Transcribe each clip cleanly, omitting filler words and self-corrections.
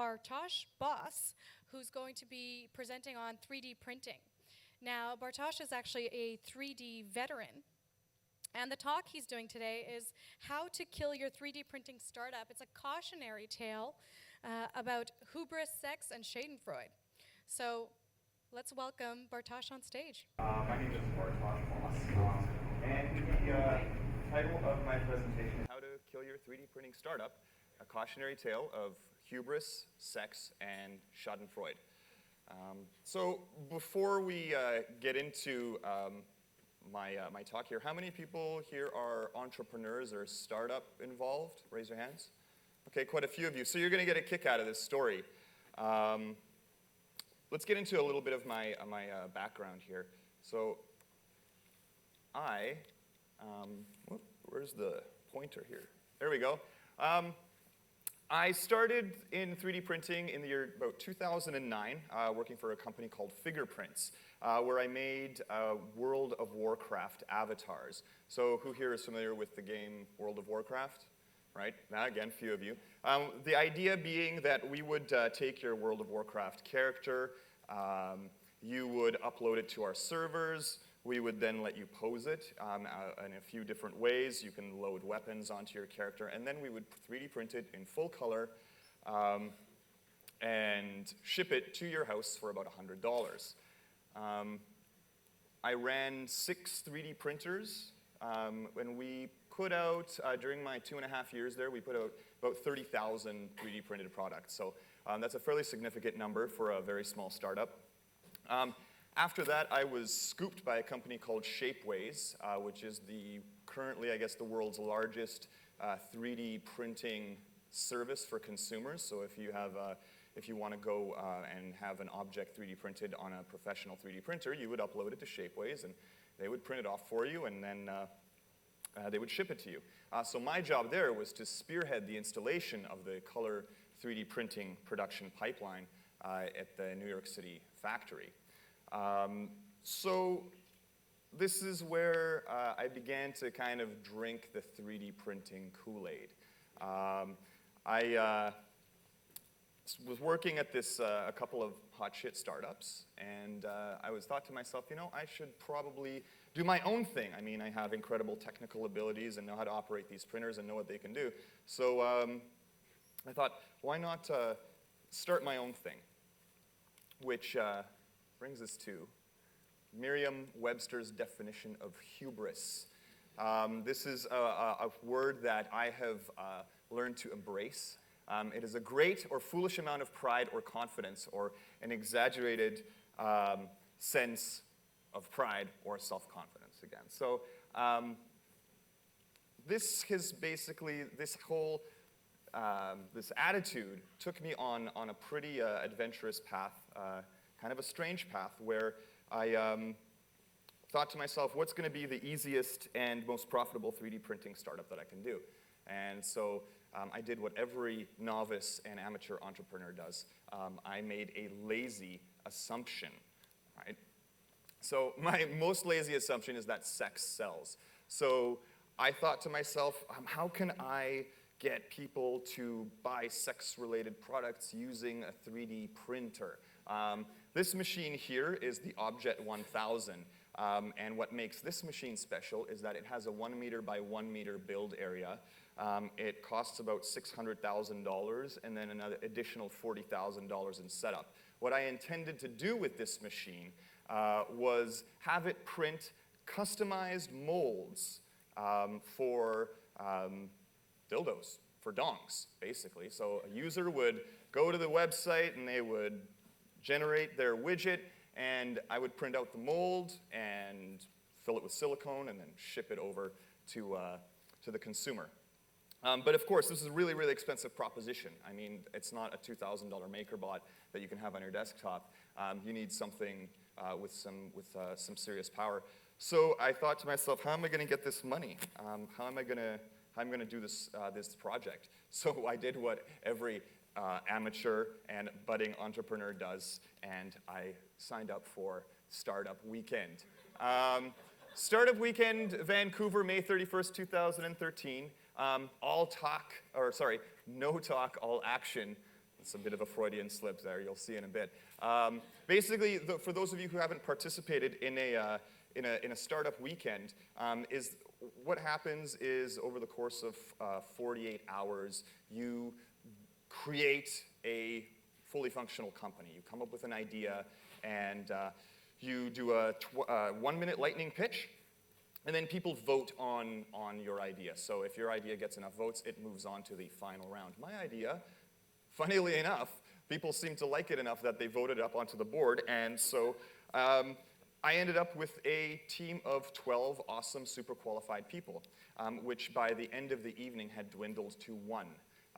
Bartosz Bos, who's going to be presenting on 3D printing. Now, Bartosz is actually a 3D veteran, and the talk he's doing today is how to kill your 3D printing startup. It's a cautionary tale about hubris, sex, and schadenfreude. So let's welcome Bartosz on stage. My name is Bartosz Bos, and the title of my presentation is How to Kill Your 3D Printing Startup, a cautionary tale of hubris, sex, and schadenfreude. So before we get into my talk here, how many people here are entrepreneurs or startup involved? Raise your hands. Okay, quite a few of you. So you're going to get a kick out of this story. Let's get into a little bit of my background here. So where's the pointer here? There we go. I started in 3D printing in the year about 2009, working for a company called Fingerprints, where I made World of Warcraft avatars. So who here is familiar with the game World of Warcraft? Right? Now, again, a few of you. The idea being that we would take your World of Warcraft character, you would upload it to our servers, we would then let you pose it in a few different ways. You can load weapons onto your character, and then we would 3D print it in full color and ship it to your house for about $100. I ran 6 3D printers, and we put out, during my 2.5 years there, we put out about 30,000 3D printed products. So that's a fairly significant number for a very small startup. After that, I was scooped by a company called Shapeways, which is currently, I guess, the world's largest 3D printing service for consumers. So if you want to go and have an object 3D printed on a professional 3D printer, you would upload it to Shapeways, and they would print it off for you, and then they would ship it to you. So my job there was to spearhead the installation of the color 3D printing production pipeline at the New York City factory. So this is where I began to kind of drink the 3D printing Kool-Aid. I was working at a couple of hot shit startups, and I thought to myself, you know, I should probably do my own thing. I mean, I have incredible technical abilities and know how to operate these printers and know what they can do. So I thought, why not start my own thing? Which brings us to Miriam Webster's definition of hubris. This is a word that I have learned to embrace. It is a great or foolish amount of pride or confidence, or an exaggerated sense of pride or self-confidence again. So this attitude took me on a pretty adventurous path, kind of a strange path, where I thought to myself, what's going to be the easiest and most profitable 3D printing startup that I can do? And so I did what every novice and amateur entrepreneur does. I made a lazy assumption, right? So my most lazy assumption is that sex sells. So I thought to myself, how can I get people to buy sex-related products using a 3D printer? This machine here is the Objet 1000, and what makes this machine special is that it has a 1 meter by 1 meter build area. It costs about $600,000 and then another additional $40,000 in setup. What I intended to do with this machine was have it print customized molds for dildos, for dongs, basically. So a user would go to the website and they would generate their widget, and I would print out the mold and fill it with silicone and then ship it over to the consumer. But of course, this is a really, really expensive proposition. I mean, it's not a $2,000 MakerBot that you can have on your desktop. You need something with some serious power. So I thought to myself, how am I going to get this money? How am I going to do this project? So I did what every amateur and budding entrepreneur does, and I signed up for Startup Weekend. Startup Weekend, Vancouver, May 31st, 2013. No talk, all action. It's a bit of a Freudian slip there, you'll see in a bit. Basically, for those of you who haven't participated in a startup weekend, is what happens is over the course of 48 hours, you create a fully functional company. You come up with an idea, and you do a 1-minute lightning pitch, and then people vote on your idea. So if your idea gets enough votes, it moves on to the final round. My idea, funnily enough, people seem to like it enough that they voted it up onto the board, and so I ended up with a team of 12 awesome, super qualified people, which by the end of the evening had dwindled to 1.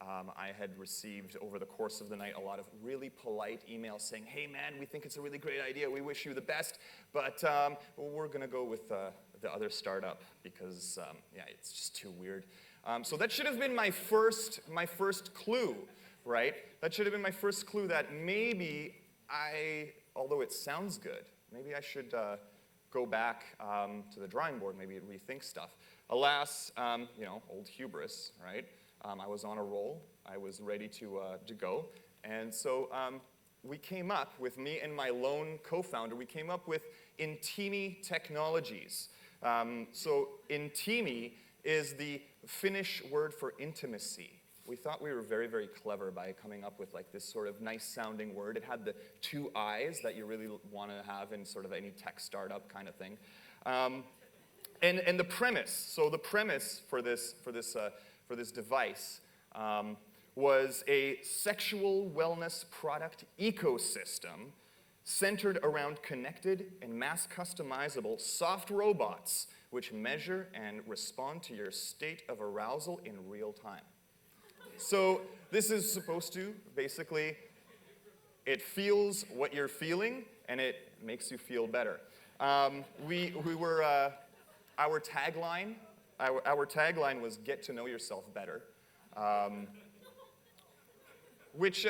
I had received, over the course of the night, a lot of really polite emails saying, hey man, we think it's a really great idea, we wish you the best, but we're gonna go with the other startup because, yeah, it's just too weird. So that should have been my first clue, right? That should have been my first clue that maybe although it sounds good, maybe I should go back to the drawing board, maybe rethink stuff. Alas, you know, old hubris, right? I was on a roll. I was ready to go. And so we came up with, me and my lone co-founder, we came up with Intimi Technologies. So Intimi is the Finnish word for intimacy. We thought we were very, very clever by coming up with like this sort of nice sounding word. It had the 2 I's that you really want to have in sort of any tech startup kind of thing. And the premise, so the premise for this device was a sexual wellness product ecosystem centered around connected and mass customizable soft robots which measure and respond to your state of arousal in real time. So this is supposed to, basically, it feels what you're feeling, and it makes you feel better. Our tagline was "Get to know yourself better," which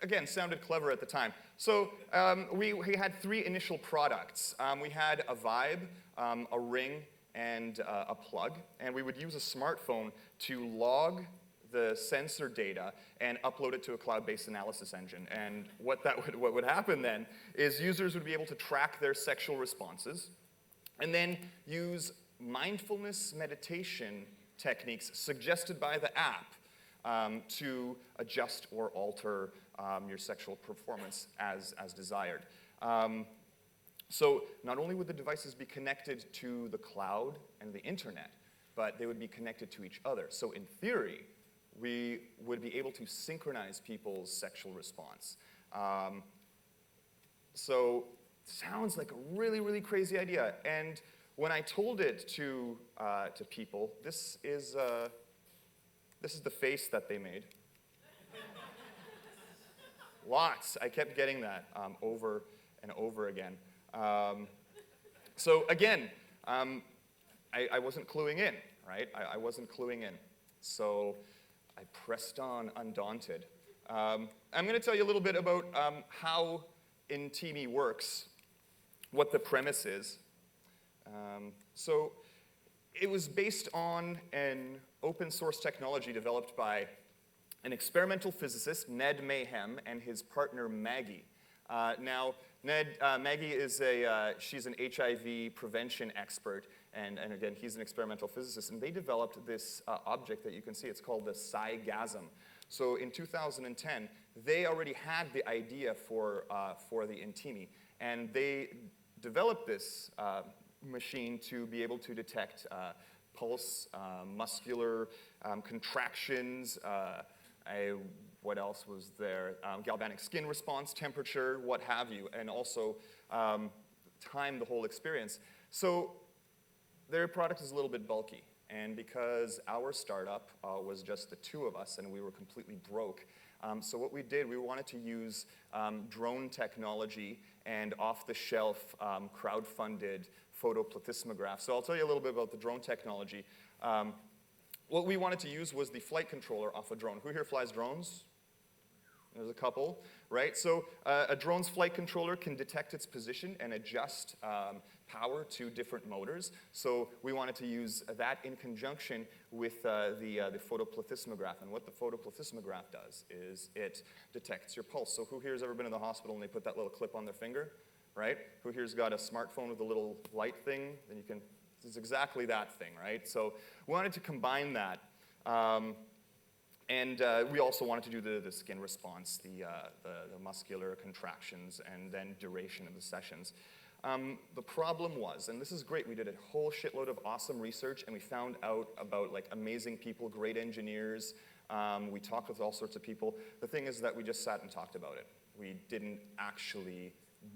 again sounded clever at the time. So we had 3 initial products. We had a Vibe, a Ring, and a plug, and we would use a smartphone to log the sensor data and upload it to a cloud-based analysis engine. And what would happen then is users would be able to track their sexual responses and then use mindfulness meditation techniques suggested by the app to adjust or alter your sexual performance as desired. So not only would the devices be connected to the cloud and the internet, but they would be connected to each other. So in theory, we would be able to synchronize people's sexual response. So sounds like a really, really crazy idea. And when I told it to people, this is the face that they made. Lots. I kept getting that over and over again. So again, I wasn't cluing in, right? I wasn't cluing in. So I pressed on undaunted. I'm going to tell you a little bit about how Intimi works, what the premise is. So it was based on an open source technology developed by an experimental physicist, Ned Mayhem, and his partner Maggie. Now, Maggie is she's an HIV prevention expert, and again, he's an experimental physicist, and they developed this object that you can see. It's called the Psygasm. So in 2010, they already had the idea for the Intimi, and they developed this machine to be able to detect pulse, muscular contractions, what else was there? Galvanic skin response, temperature, what have you, and also time the whole experience. So their product is a little bit bulky, and because our startup was just the 2 of us and we were completely broke, so what we did, we wanted to use drone technology and off-the-shelf crowd-funded photoplethysmograph. So I'll tell you a little bit about the drone technology. What we wanted to use was the flight controller off a drone. Who here flies drones? There's a couple, right? So a drone's flight controller can detect its position and adjust power to different motors. So we wanted to use that in conjunction with the photoplethysmograph. And what the photoplethysmograph does is it detects your pulse. So who here's ever been in the hospital and they put that little clip on their finger, right? Who here's got a smartphone with a little light thing? Then you can, it's exactly that thing, right? So we wanted to combine that. And we also wanted to do the skin response, the muscular contractions, and then duration of the sessions. The problem was, and this is great, we did a whole shitload of awesome research, and we found out about like amazing people, great engineers. We talked with all sorts of people. The thing is that we just sat and talked about it. We didn't actually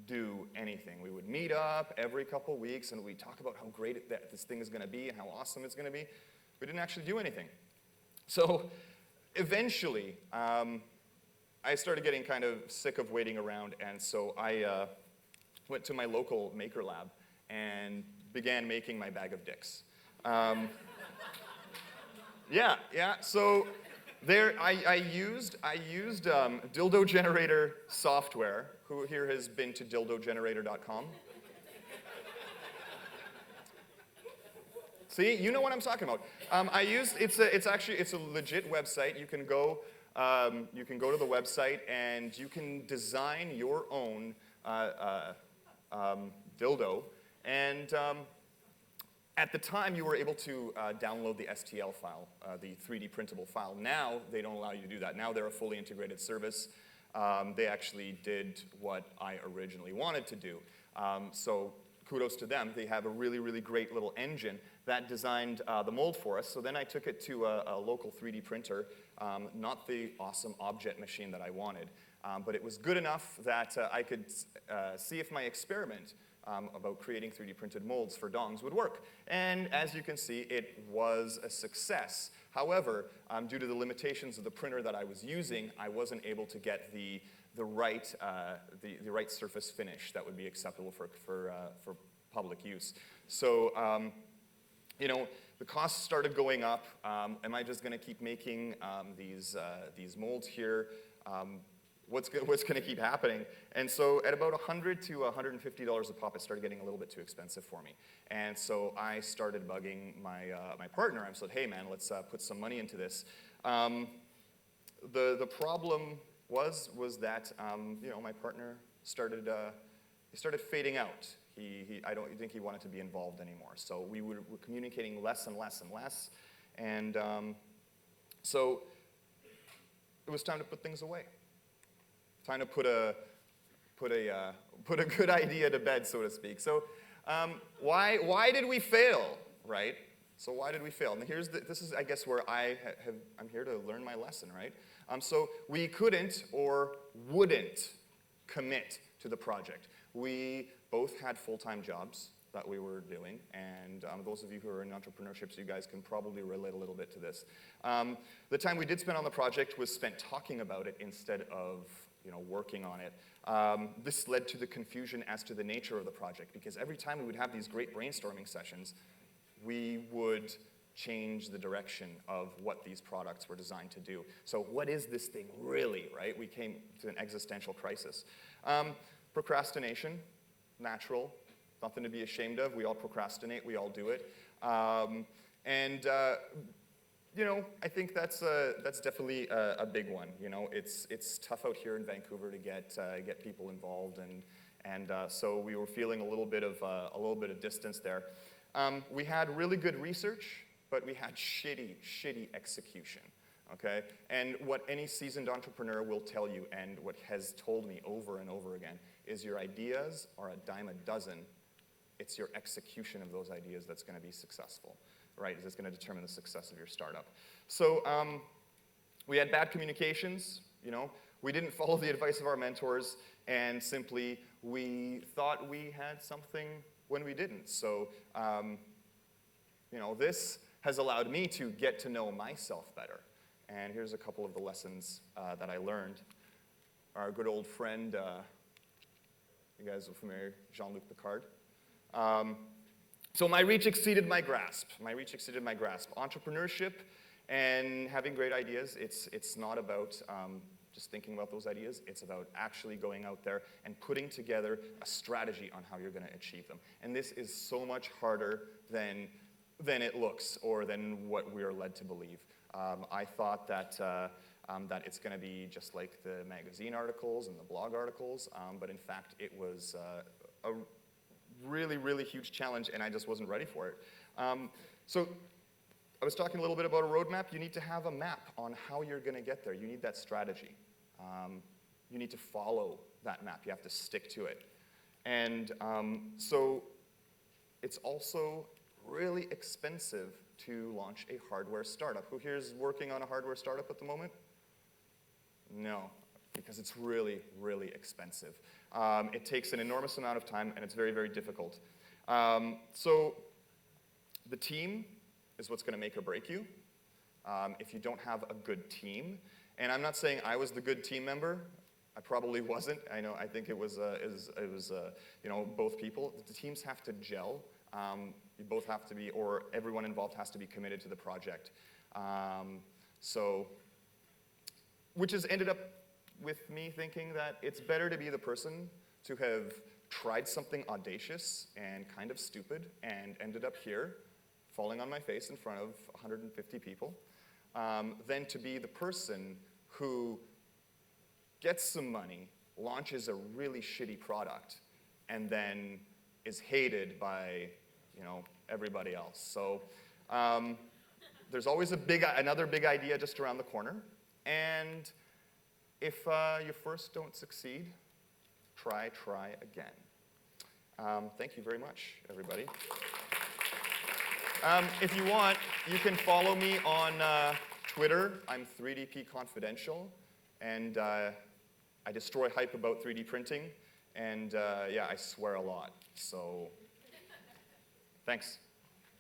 do anything. We would meet up every couple weeks, and we'd talk about how great this thing is going to be and how awesome it's going to be. We didn't actually do anything. So eventually, I started getting kind of sick of waiting around, and so I went to my local maker lab and began making my bag of dicks. So there I used dildo generator software. Who here has been to dildogenerator.com? See, you know what I'm talking about. It's a legit website. You can go to the website and you can design your own dildo. And at the time, you were able to download the STL file, the 3D printable file. Now, they don't allow you to do that. Now they're a fully integrated service. They actually did what I originally wanted to do. So kudos to them. They have a really, really great little engine that designed the mold for us. So then I took it to a local 3D printer, not the awesome Objet machine that I wanted, but it was good enough that I could see if my experiment about creating 3D printed molds for dongs would work. And as you can see, it was a success. However, due to the limitations of the printer that I was using, I wasn't able to get the right surface finish that would be acceptable for public use. So, the costs started going up. Am I just going to keep making these molds here? What's going to keep happening? And so at about $100 to $150 a pop, it started getting a little bit too expensive for me. And so I started bugging my partner. I said, hey man, let's put some money into this. The problem was that my partner started fading out. I don't think he wanted to be involved anymore. So we were communicating less and less and less. And so it was time to put things away. Time to put a good idea to bed, so to speak. So why did we fail, right? So why did we fail? And this is, I guess, where I'm here to learn my lesson, right? So we couldn't or wouldn't commit to the project. We both had full-time jobs that we were doing, and those of you who are in entrepreneurship, so you guys can probably relate a little bit to this. The time we did spend on the project was spent talking about it instead of working on it. This led to the confusion as to the nature of the project, because every time we would have these great brainstorming sessions, we would change the direction of what these products were designed to do. So what is this thing really, right? We came to an existential crisis. Procrastination, natural, nothing to be ashamed of. We all procrastinate, we all do it. I think that's definitely a big one. It's tough out here in Vancouver to get people involved, and so we were feeling a little bit of distance there. We had really good research, but we had shitty execution. Okay, and what any seasoned entrepreneur will tell you, and what has told me over and over again, is your ideas are a dime a dozen. It's your execution of those ideas that's going to be successful. Right, is going to determine the success of your startup. So we had bad communications, we didn't follow the advice of our mentors, and simply we thought we had something when we didn't. So, this has allowed me to get to know myself better. And here's a couple of the lessons that I learned. Our good old friend, you guys are familiar, Jean-Luc Picard. So my reach exceeded my grasp. Entrepreneurship and having great ideas, it's not about just thinking about those ideas. It's about actually going out there and putting together a strategy on how you're going to achieve them. And this is so much harder than than it looks or than what we're led to believe. I thought that, that it's going to be just like the magazine articles and the blog articles, but in fact it was a really, really huge challenge, and I just wasn't ready for it. So I was talking a little bit about a roadmap. You need to have a map on how you're going to get there. You need that strategy. You need to follow that map. You have to stick to it. And so it's also really expensive to launch a hardware startup. Who here is working on a hardware startup at the moment? No, because it's really, really expensive. It takes an enormous amount of time, and it's very, very difficult. So the team is what's going to make or break you. If you don't have a good team, and I'm not saying I was the good team member. I probably wasn't. I think it was you know, both people. The teams have to gel. You both have to be, or everyone involved has to be committed to the project. So, which has ended up with me thinking that it's better to be the person to have tried something audacious and kind of stupid and ended up here, falling on my face in front of 150 people, than to be the person who gets some money, launches a really shitty product, and then is hated by, you know, everybody else. So there's always another big idea just around the corner, and if you first don't succeed, try again. Thank you very much, everybody. If you want, you can follow me on Twitter. I'm 3DP Confidential, and I destroy hype about 3D printing, and yeah, I swear a lot. So, thanks.